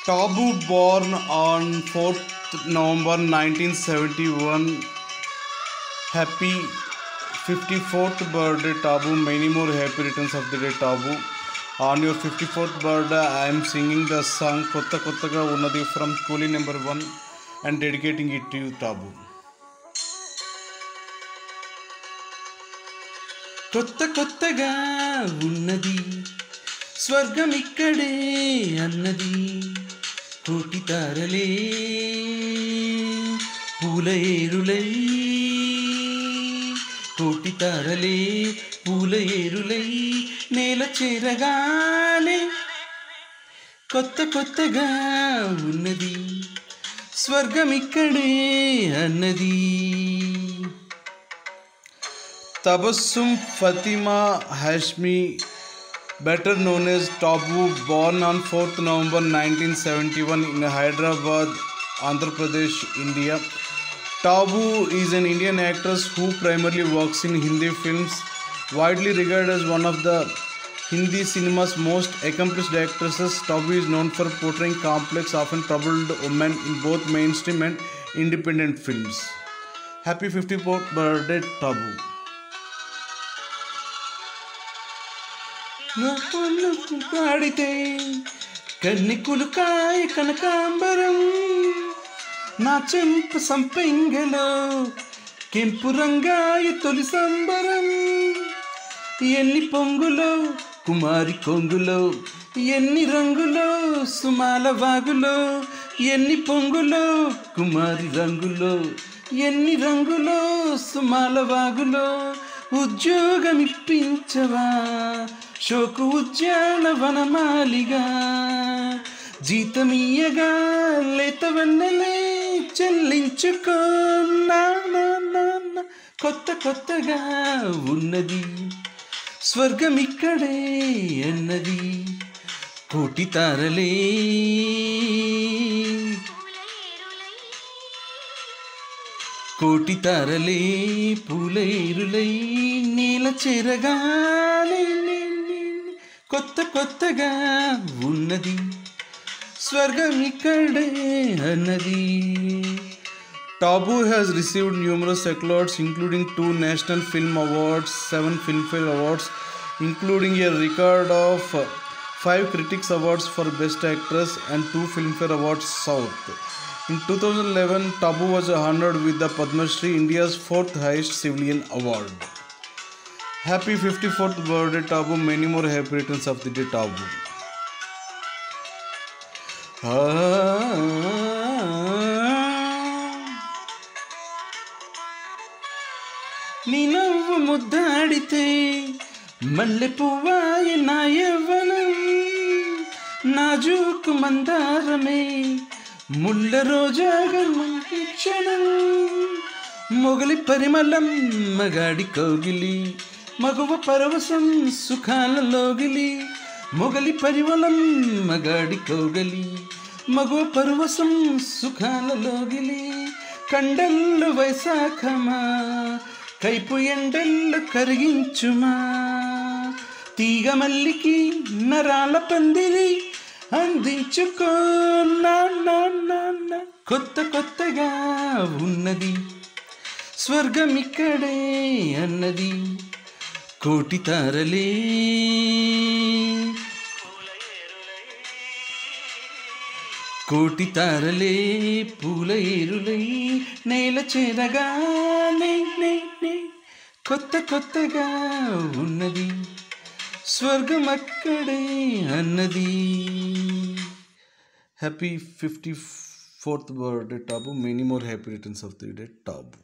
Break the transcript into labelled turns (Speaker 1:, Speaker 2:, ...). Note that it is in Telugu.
Speaker 1: Tabu, born on 4th November 1971. Happy 54th birthday, Tabu. Many more happy returns of the day, Tabu. On your 54th birthday, I am singing the song Kotta Kottaga Unnadi from Kuli number 1 and dedicating it to you, Tabu. కొత్త కొత్తగా ఉన్నది స్వర్గం ఇక్కడే అన్నది కోటి తారలే పూల ఏరులై కోటి తారలే పూల ఏరులై నేల చేరగానే కొత్త కొత్తగా ఉన్నది స్వర్గం ఇక్కడే అన్నది. Tabassum Fatima Hashmi, better known as Tabu, born on 4th November 1971 in Hyderabad, Andhra Pradesh, India. Tabu is an Indian actress who primarily works in Hindi films. Widely regarded as one of the Hindi cinema's most accomplished actresses, Tabu is known for portraying complex, often troubled women in both mainstream and independent films. Happy 54th birthday, Tabu. నా పళ్ళు పాడితే కన్నికులు కాయ కనకాంబరం, నా చెంప సంపెంగలో కెంపు రంగాయ తొలి సంబరం. ఎన్ని పొంగులో కుమారి కొంగులో, ఎన్ని రంగులో సుమాల వాగులో, ఎన్ని పొంగులో కుమారి రంగులో, ఎన్ని రంగులో సుమాల వాగులో. ఉద్యోగం ఇప్పించవా శోకు ఉద్యాన వనమాలిగా, జీతమియ్యగా లేత వెన్నెలే చెల్లించుకో నా. కొత్త కొత్తగా ఉన్నది స్వర్గం ఇక్కడే అన్నది కోటి తారలే కోటి తారలే పూల ఏరులై నేల చేరగానే కొత్త కొత్తగా ఉన్నది స్వర్గం ఇక్కడే అన్నది. Tabu has received numerous accolades including 2 National Film Awards, 7 Filmfare Awards, including a record of 5 Critics Awards for Best Actress and 2 Filmfare Awards South. In 2011, Tabu was honored with the Padma Shri, India's 4th highest civilian award. Happy 54th birthday, Tabu. Many more happy returns of the day, Tabu. నీ నవ్వు ముద్దాడితే మల్లె పువ్వాయ నా యవ్వనం, నాజూకు మందారమే ముళ్ళ రోజాగా క్షణం. మొగలి పరిమళం మగాడి కౌగిలి, మగువ పరవశం సుఖాల లోగిలి. మొగలి పరిమళం మగాడి కౌగలి, మగువ పరవశం సుఖాల లోగిలి. కండల్లు వైశాఖమా కైపు ఎండల్లు కరిగించుమా, తీగ మల్లికి నరాల పందిరి అందించుకో నా. కొత్త కొత్తగా ఉన్నది స్వర్గం ఇక్కడే అన్నది కోటి తారలే కోటి తారలే పూల ఏరులై నేల చేరగానే కొత్త కొత్తగా ఉన్నది స్వర్గం అక్కడే అన్నది. Happy 54th birthday, Tabu. Many more happy returns of the day, Tabu.